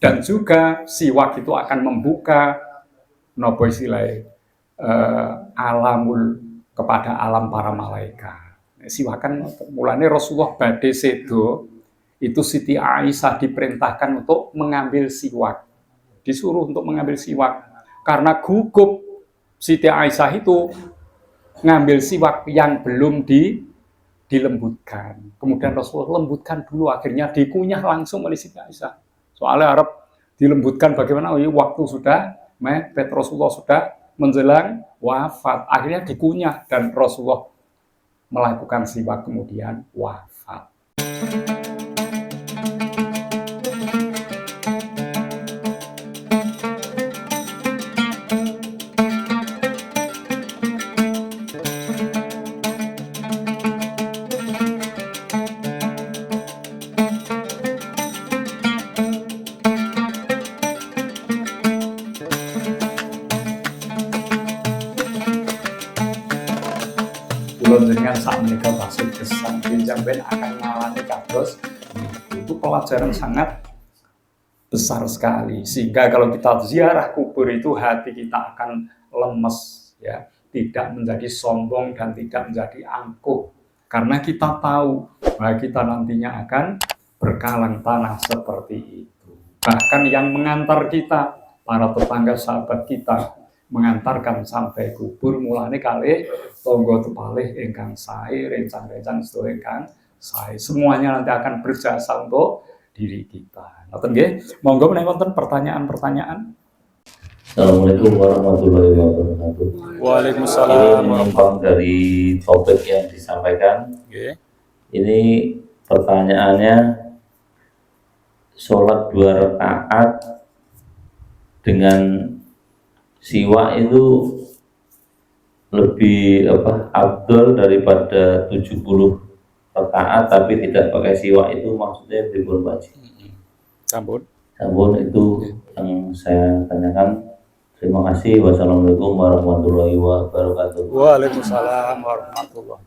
Dan juga siwak itu akan membuka nopo istilahnya alamul kepada alam para malaikat. Siwak kan mulanya Rasulullah badhe sedo itu Siti Aisyah diperintahkan untuk mengambil siwak, disuruh untuk mengambil siwak karena gugup Siti Aisyah itu ngambil siwak yang belum dilembutkan. Kemudian Rasulullah lembutkan dulu, akhirnya dikunyah langsung oleh Siti Aisyah. Soalnya Arab dilembutkan bagaimana? Oh, waktu sudah mepet, Rasulullah sudah menjelang wafat, akhirnya dikunyah dan Rasulullah melakukan siwak kemudian wafat. Dengan saat menikah pasut kesan pinjamben akan ngalami kados itu pelajaran sangat besar sekali, sehingga kalau kita ziarah kubur itu hati kita akan lemes ya, tidak menjadi sombong dan tidak menjadi angkuh karena kita tahu bahwa kita nantinya akan berkalang tanah seperti itu. Bahkan yang mengantar kita, para tetangga sahabat kita, mengantarkan sampai kubur mulane kalih tangga tepalih ingkang sae, rencang-rencang sedaya ingkang sae. Semuanya nanti akan berjasa untuk diri kita. Ngoten nggih. Monggo menawi wonten pertanyaan-pertanyaan. Assalamualaikum warahmatullahi wabarakatuh. Waalaikumsalam. Ini menyimpang dari topik yang disampaikan. Okay. Ini pertanyaannya, sholat 2 rakaat dengan siwak itu lebih afdol daripada 70 rakaat tapi tidak pakai siwak, itu maksudnya pripun Pak? Sampun itu yang saya tanyakan. Terima kasih. Wassalamualaikum warahmatullahi wabarakatuh. Waalaikumsalam warahmatullahi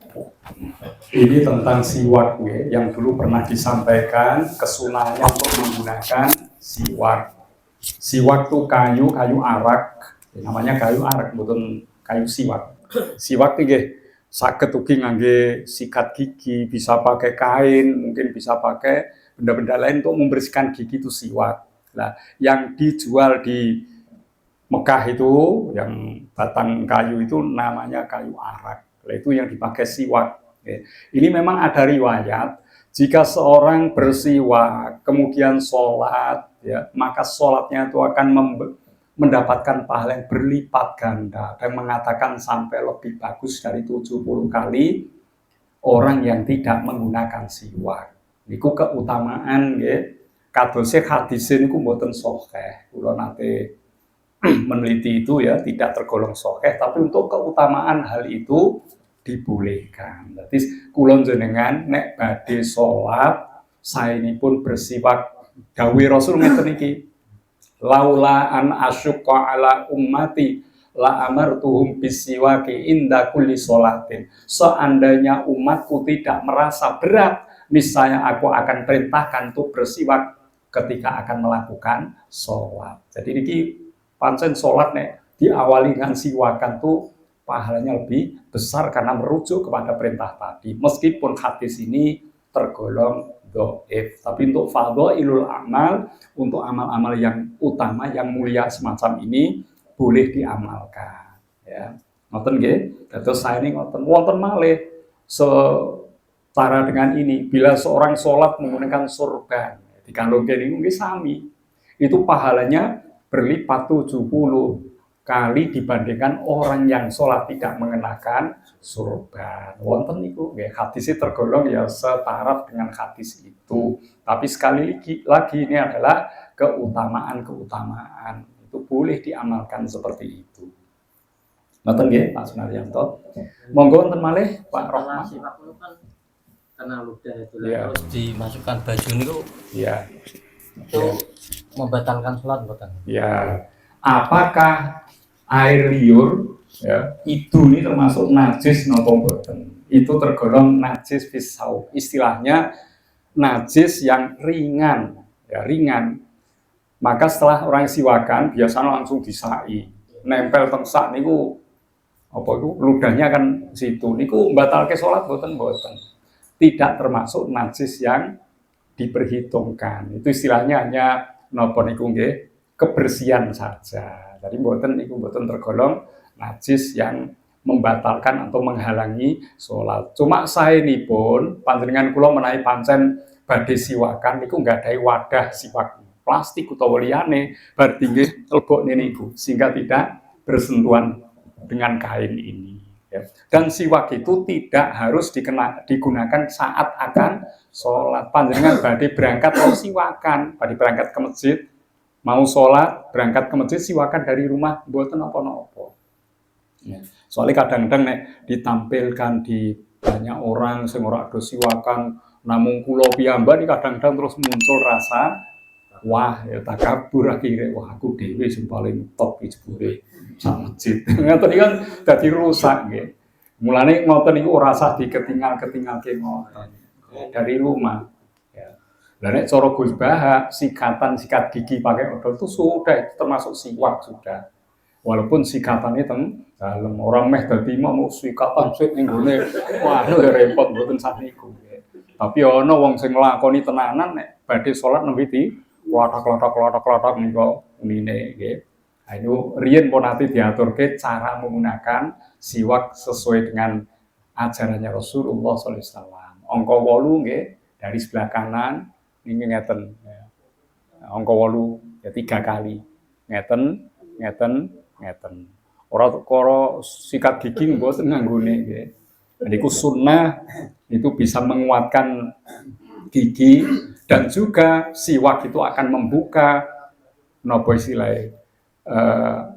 wabarakatuh. Ini tentang siwak yang dulu pernah disampaikan kesunahnya untuk menggunakan siwak. Siwak itu kayu arak, namanya kayu arak, bukan kayu siwak. Siwak itu saged ugi ngangge sikat gigi, bisa pakai kain, mungkin bisa pakai benda-benda lain untuk membersihkan gigi, itu siwak. Nah, yang dijual di Mekah itu, yang batang kayu itu namanya kayu arak. Nah, itu yang dipakai siwak. Ini memang ada riwayat, jika seorang bersiwak kemudian sholat, ya, maka sholatnya itu akan mendapatkan pahala yang berlipat ganda, dan mengatakan sampai lebih bagus dari 70 kali orang yang tidak menggunakan siwak. Niku keutamaan nggih. Kadosé hadis niku mboten sahih. Kula nate meneliti itu ya, tidak tergolong sahih, tapi untuk keutamaan hal itu dibolehkan. Jadi kula jenengan nek badhe salat saenipun bersiwak, dawuh Rasul ngeten iki, laula an asyqa ala ummati la amartuhum bisiwaki inda kulli sholatin. Seandainya umatku tidak merasa berat, misalnya aku akan perintahkan untuk bersiwak ketika akan melakukan sholat. Jadi ini pancen sholat nek diawali dengan siwakan tuh pahalanya lebih besar karena merujuk kepada perintah tadi. Meskipun hadis ini tergolong dhaif, tapi untuk fadhailul amal, untuk amal-amal yang utama, yang mulia semacam ini boleh diamalkan. Ya, ngoten nggih. Dados saene ngoten. Wonten malih setara dengan ini, bila seorang sholat menggunakan sorban, dikalungkan ini nggih sami, itu pahalanya berlipat 70 kali dibandingkan orang yang sholat tidak mengenakan sorban. Wonten niku nggih, hadisnya tergolong ya setara dengan hadis itu. Tapi sekali lagi ini adalah keutamaan, itu boleh diamalkan seperti itu. Ngoten nggih Pak Sunaryanto. Monggo wonten malih Pak Rohman. Karena ludah itu ya, terus dimasukkan baju niku ya, itu membatalkan sholat bukan? Ya, apakah air liur ya itu ini termasuk najis napa mboten? Itu tergolong najis fisau. Istilahnya najis yang ringan ya ringan. Maka setelah orang siwakan biasanya langsung disai, nempel teng sak niku apa itu ludahnya kan situ niku batalke salat boten. Tidak termasuk najis yang diperhitungkan. Itu istilahnya hanya napa niku nggih kebersihan saja. Jadi boten niku boten tergolong najis yang membatalkan atau menghalangi sholat. Cuma saenipun panjenengan kula menawi pancen badhe siwakan niku nggadahi wadah siwak plastik utawa liyane bar nggih lebokne niku sehingga tidak bersentuhan dengan kain ini. Ya. Dan siwak itu tidak harus digunakan saat akan sholat. Panjenengan badhe berangkat mau siwakan, badhe berangkat ke masjid, mau sholat berangkat ke masjid siwakan dari rumah mboten apa-apa. Ya. Soalnya kadang-kadang nek ditampilkan di banyak orang sing ora ado siwakan, namung kula piyambak kadang-kadang terus muncul rasa wah ya takabur akhirnya wah aku dhewe sing paling top iki jebule sak masjid. Ngoten iki kan dadi rusak nggih. Mulane ngoten niku ora usah diketinggal-ketinggalke ngoten dari rumah. Ya. Lah nek cara Gus Bahak sikat gigi pakai odol itu sudah termasuk siwak sudah. Walaupun sikatannya teng dalem orang meh dadi mau sikatan sik ning gone wah repot mboten sakniku. Tapi ana wong sing nglakoni tenanan nek badhe salat nembe di klothok niku unine nggih. Ha niku riyen pun ati diaturke cara menggunakan siwak sesuai dengan ajarannya Rasulullah sallallahu alaihi wasallam. Angka 8 nggih dari sebelah kanan niki ngeten. Angka 8 ya 3 kali. Ngeten. Ora sikat gigi mboten nganggone nggih. Niku sunnah itu bisa menguatkan gigi dan juga siwak itu akan membuka napa istilahnya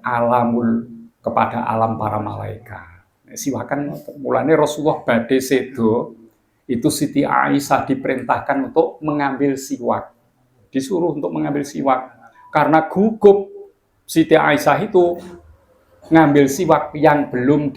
alamul kepada alam para malaikat. Siwakan mulane Rasulullah badhe sedo itu Siti Aisyah diperintahkan untuk mengambil siwak. Disuruh untuk mengambil siwak karena gugup Siti Aisyah itu ngambil siwak yang belum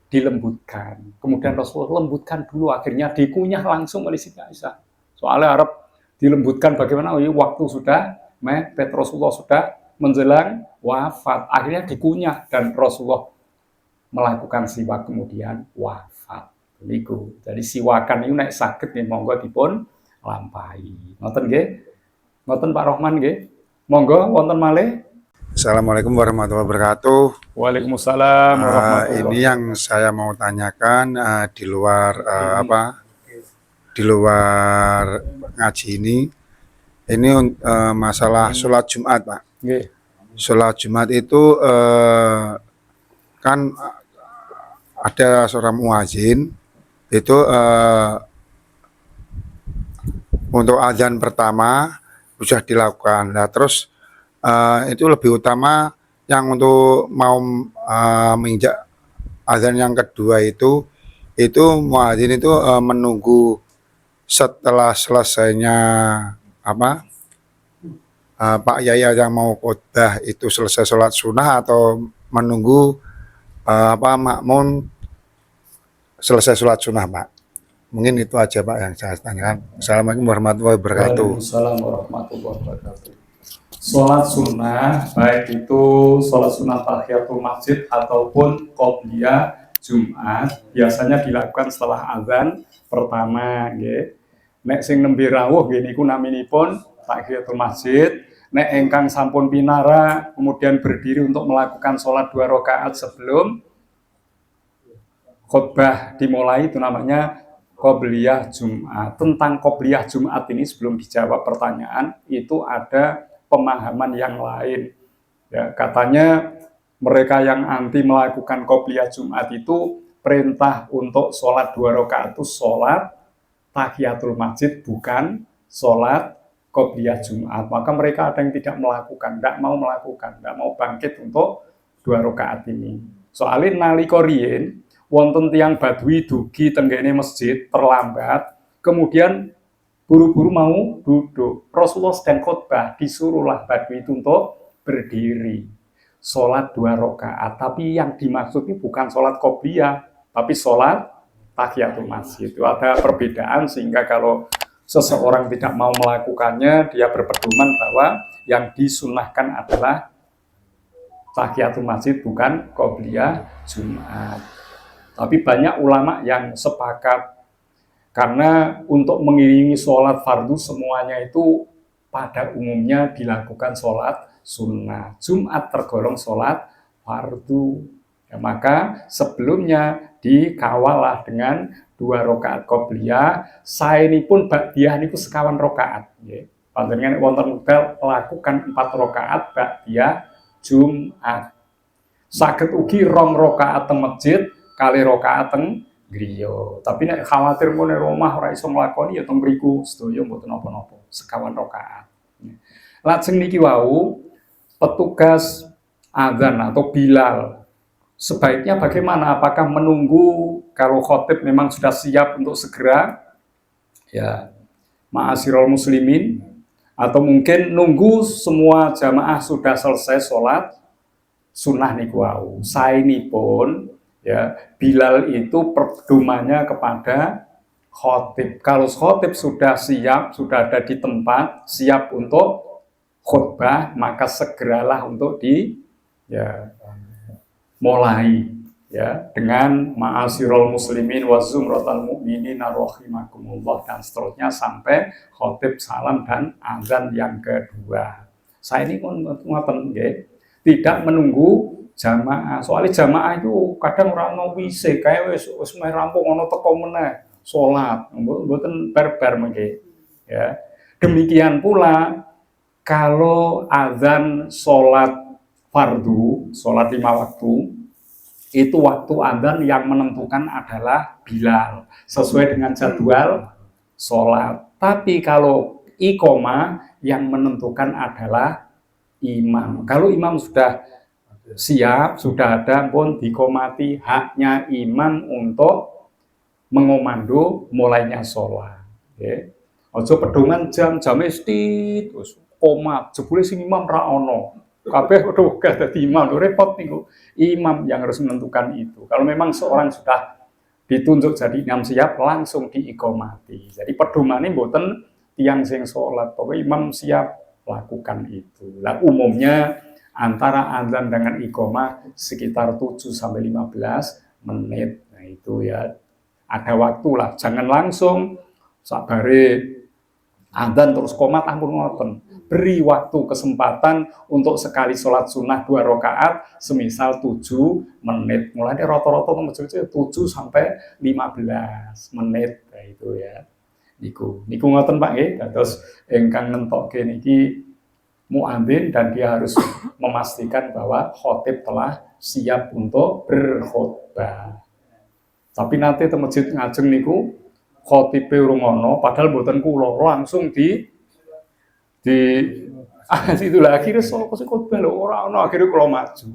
dilembutkan. Kemudian Rasulullah lembutkan dulu, akhirnya dikunyah langsung oleh Siti Aisyah. Soalnya Arab dilembutkan bagaimana? Waktu sudah mepet, Rasulullah sudah menjelang wafat. Akhirnya dikunyah dan Rasulullah melakukan siwak kemudian wafat. Jadi siwakan ini nek saged nggih monggo dipun lampahi. Ngoten nggih? Ngoten Pak Rohman nggih. Monggo wonten malih. Assalamualaikum warahmatullahi wabarakatuh. Waalaikumsalam warahmatullahi Ini yang saya mau tanyakan di luar di luar ngaji ini masalah sholat Jumat, Pak. Nggih. Sholat Jumat itu kan ada seorang muazin itu untuk azan pertama sudah dilakukan. Nah, terus itu lebih utama yang untuk mau menginjak azan yang kedua itu muadzin itu menunggu setelah selesainya Pak Yaya yang mau khotbah itu selesai sholat sunnah atau menunggu makmum selesai sholat sunnah, Pak. Mungkin itu aja, Pak, yang saya tanyakan. Assalamualaikum warahmatullahi wabarakatuh. Waalaikumsalam warahmatullahi wabarakatuh. Sholat sunnah, baik itu sholat sunnah tahiyatul masjid ataupun qobliyah Jumat, biasanya dilakukan setelah azan pertama, nggih. Nek sing nembe rawuh nggih niku naminipun tahiyatul masjid. Nek engkang sampun pinara kemudian berdiri untuk melakukan sholat 2 rakaat sebelum khutbah dimulai itu namanya qobliyah Jumat. Tentang qobliyah Jumat ini sebelum dijawab pertanyaan itu ada pemahaman yang lain. Ya, katanya mereka yang anti melakukan qobliyah Jumat itu perintah untuk sholat 2 rakaat itu sholat tahiyatul masjid, bukan sholat qobliyah Jumat. Maka mereka ada yang tidak melakukan, tidak mau bangkit untuk 2 rakaat ini. Soalnya nalika riyin wonten tiyang Badui dugi tenggene masjid terlambat, kemudian buru-buru mau duduk. Rasulullah sedang khutbah, disuruhlah Badui itu untuk berdiri. Sholat 2 rakaat, tapi yang dimaksud ini bukan sholat qobliyah, tapi sholat tahiyatul masjid. Itu ada perbedaan sehingga kalau seseorang tidak mau melakukannya, dia berpedoman bahwa yang disunahkan adalah tahiyatul masjid, bukan qobliyah Jumat. Tapi banyak ulama yang sepakat, karena untuk mengiringi sholat fardu semuanya itu pada umumnya dilakukan sholat sunnah. Jumat tergolong sholat fardu. Ya, maka sebelumnya dikawalah dengan 2 rakaat qobliyah, saenipun ba'diyah niku sekawan rakaat. Panjenengan wonten wekdal lakukan 4 rakaat ba'diyah Jumat. Saged ugi 2 rakaat teng masjid, 2 rakaat teng griya. Tapi nek khawatir ngene omah ora iso nglakoni ya teng mriku sedaya mboten napa-napa, sekawan rakaat. Lajeng niki wau petugas adzan atau Bilal sebaiknya bagaimana? Apakah menunggu kalau khotib memang sudah siap untuk segera ya ma'asyiral muslimin, atau mungkin nunggu semua jamaah sudah selesai sholat sunnah niku wau. Saenipun ya Bilal itu pedomannya kepada khotib. Kalau khotib sudah siap, sudah ada di tempat, siap untuk khutbah, maka segeralah untuk mulai ya dengan ma'asyiral muslimin wa zumratal mu'minin rahimakumullah dan seterusnya sampai khotib salam dan azan yang kedua. Saya ini ngoten nggih, tidak menunggu jamaah. Soalnya jamaah itu kadang ora ono wise kae wis meh rampung ono teko meneh salat, mboten barbar mengke. Ya. Demikian pula kalau azan salat fardu, sholat 5 waktu, itu waktu adzan yang menentukan adalah Bilal, sesuai dengan jadwal sholat. Tapi kalau iqomah yang menentukan adalah imam. Kalau imam sudah siap, sudah ada pun dikomati, haknya imam untuk mengomando mulainya sholat. Okay. Ojo pedoman jam mesti terus komat, jebule sing imam ra ono. Kabeh udah dadi imam, repot niku. Imam yang harus menentukan itu. Kalau memang seorang sudah ditunjuk jadi imam siap, langsung diikomati. Jadi pedomane mboten tiyang sing sholat, pokoknya imam siap lakukan itu. Lah umumnya antara adzan dengan iqomah sekitar 7 sampai 15 menit. Nah itu ya ada waktu lah, jangan langsung sabare adzan terus qomat ampun ngoten. Beri waktu kesempatan untuk sekali sholat sunnah 2 rakaat semisal 7 menit. Mulanya rata-rata masjid 7 sampai 15 menit. Nah, itu ya. Niku ngoten Pak nggih. Terus ingkang nentokke niki muadzin dan dia harus memastikan bahwa khotib telah siap untuk berkhutbah. Tapi nanti teng masjid ngajeng niku khotibe urung ono, padahal mboten kula langsung di itulah akhirnya sapa sing khotbah lho ora ono, akhirnya kula maju.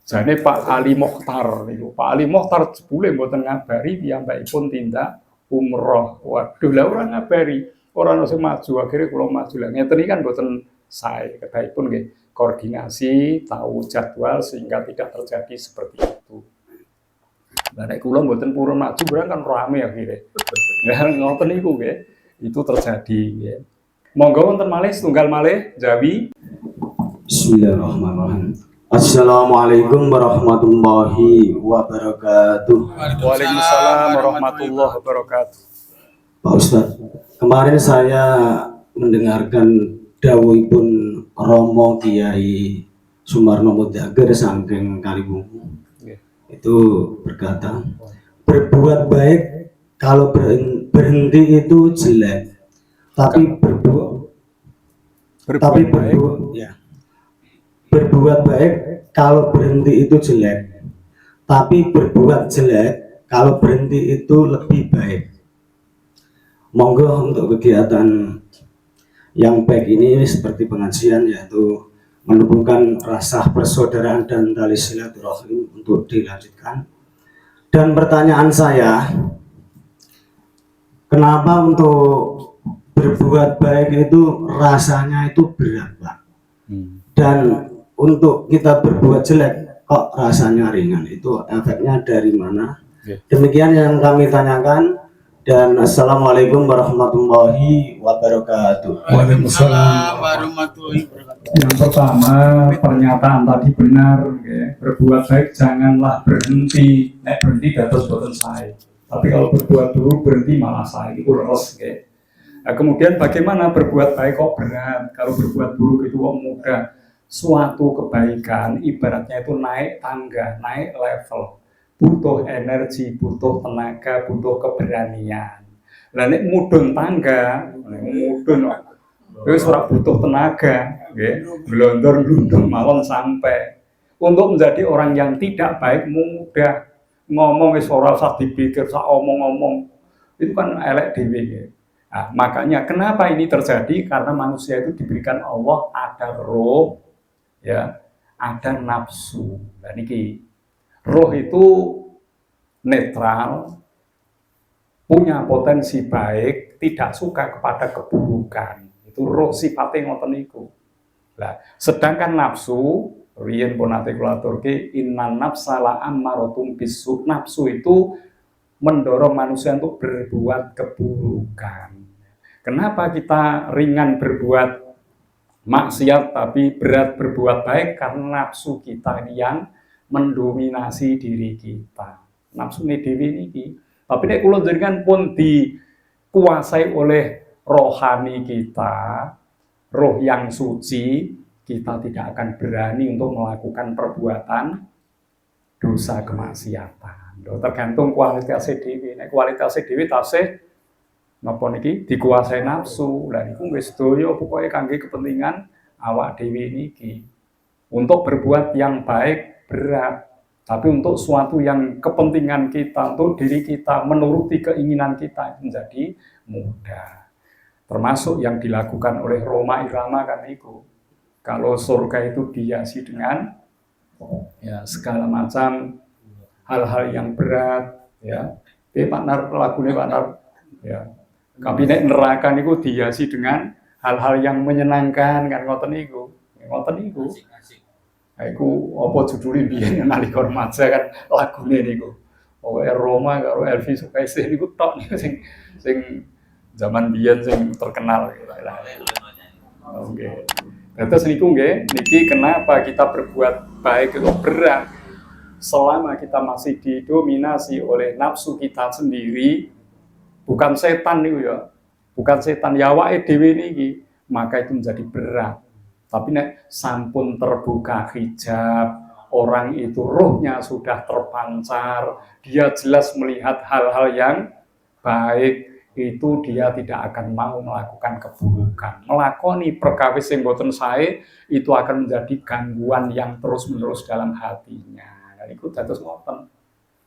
Jane Pak Ali Mokhtar niku, Pak Ali Mokhtar jebule mboten ngabari piyambakipun tindak umroh. Waduh lah ora ngabari, ora ono sing maju, akhirnya kula maju. Lah ngeten iki kan mboten sae, kedahipun nggih koordinasi, tahu jadwal sehingga tidak terjadi seperti itu. Lah nek kula mboten purun maju barang kan rame akhirnya. Lah ngoten niku nggih, itu terjadi nggih. Monggo wonten malih setunggal malih Jawi. Bismillahirrahmanirrahim. Assalamualaikum warahmatullahi wabarakatuh. Waalaikumsalam warahmatullahi wabarakatuh. Pak Ustadz, kemarin saya mendengarkan dawuhipun Romo Kiai Sumarno Mudzagar saking Kalibungu. Itu berkata, berbuat baik kalau berhenti itu jelek, tapi berbuat baik kalau berhenti itu jelek, tapi berbuat jelek kalau berhenti itu lebih baik. Monggo untuk kegiatan yang baik ini seperti pengajian, yaitu menumbuhkan rasa persaudaraan dan tali silaturahim untuk dilanjutkan. Dan pertanyaan saya, kenapa untuk berbuat baik itu rasanya itu berat, Pak? Dan untuk kita berbuat jelek kok rasanya ringan, itu efeknya dari mana? Demikian yang kami tanyakan. Dan assalamualaikum warahmatullahi wabarakatuh. Waalaikumsalam warahmatullahi wabarakatuh. Yang pertama, pernyataan tadi benar, ya. Berbuat baik janganlah berhenti. Nek berhenti dados boten sae. Tapi kalau berbuat buruk berhenti malah sae, itu leres, ya. Nah, kemudian bagaimana berbuat baik kok berat? Kalau berbuat buruk itu kok mudah? Suatu kebaikan ibaratnya itu naik tangga, naik level. Butuh energi, butuh tenaga, butuh keberanian. Lah nek mudhun tangga, mudhun wis ora butuh tenaga, nggih. Glondor-glundung mawon sampai. Untuk menjadi orang yang tidak baik mudah. Ngomong wis ora usah dipikir, sak omong-omong. Itu kan elek dhewe nggih. Nah, makanya kenapa ini terjadi? Karena manusia itu diberikan Allah ada roh, ya, ada nafsu. Dan ini roh itu netral, punya potensi baik, tidak suka kepada keburukan. Itu roh sifatnya ngoten niku. Nah, sedangkan nafsu, riyen pun ate kula aturke, innan nafsa la ammarotum bisu. Nafsu itu mendorong manusia untuk berbuat keburukan. Kenapa kita ringan berbuat maksiat tapi berat berbuat baik? Karena nafsu kita yang mendominasi diri kita. Nafsu ini dewi niki. Tapi nek kula jenengan pun dikuasai oleh rohani kita, roh yang suci, kita tidak akan berani untuk melakukan perbuatan dosa kemaksiatan. Tergantung kualitas dewi. Nek kualitas dewi tasih napa niki dikuasai nafsu. Lah niku wis sedaya pokoke kangge kepentingan awak dewi niki. Untuk berbuat yang baik berat, tapi untuk suatu yang kepentingan kita, untuk diri kita, menuruti keinginan kita menjadi mudah. Termasuk yang dilakukan oleh Roma Irama kan itu. Kalau surga itu dihiasi dengan ya segala macam hal-hal yang berat, ya. Partner lagunya partner, ya. Kabinet neraka itu dihiasi dengan hal-hal yang menyenangkan kan ngoten niku. Ngoten niku. Iku apa judulnya biyen nalika remaja kan lagune niku. Pokoke Roma karo Elvi Sukaesih niku tok niku sing zaman biyen sing terkenal gitu lah. Oke. Terus niku nggih, niki kenapa kita berbuat baik itu berat selama kita masih didominasi oleh nafsu kita sendiri, bukan setan niku ya. Bukan setan ya awake dhewe niki, maka itu menjadi berat. Tapi nek sampun terbuka hijab, orang itu rohnya sudah terpancar, dia jelas melihat hal-hal yang baik, itu dia tidak akan mau melakukan keburukan. Melakoni perkawis sing boten sae itu akan menjadi gangguan yang terus-menerus dalam hatinya. Dan itu dados ngoten.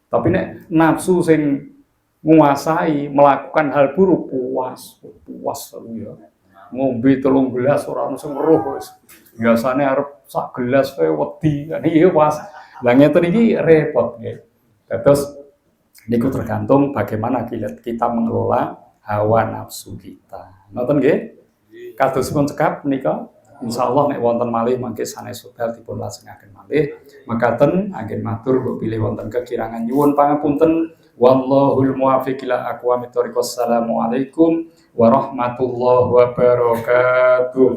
Tapi nek nafsu sing nguasai melakukan hal buruk puas ya. Ngombe 3 gelas ora ono sing weruh wis. Biasane arep sak gelas wae wedi. Iya pas. Lah ngeten iki repot nggih. Terus niku tergantung bagaimana kita mengelola hawa nafsu kita. Ngoten nggih? Kadosipun cekap menika insyaallah nek wonten malih mangke sanes wekdal dipun lajengaken malih. Mekaten anggen matur mbok pilih wonten kekirangan nyuwun pangapunten. Wallahul muwaffiq ila aqwamit thoriq. Wassalamualaikum warahmatullahi wabarakatuh.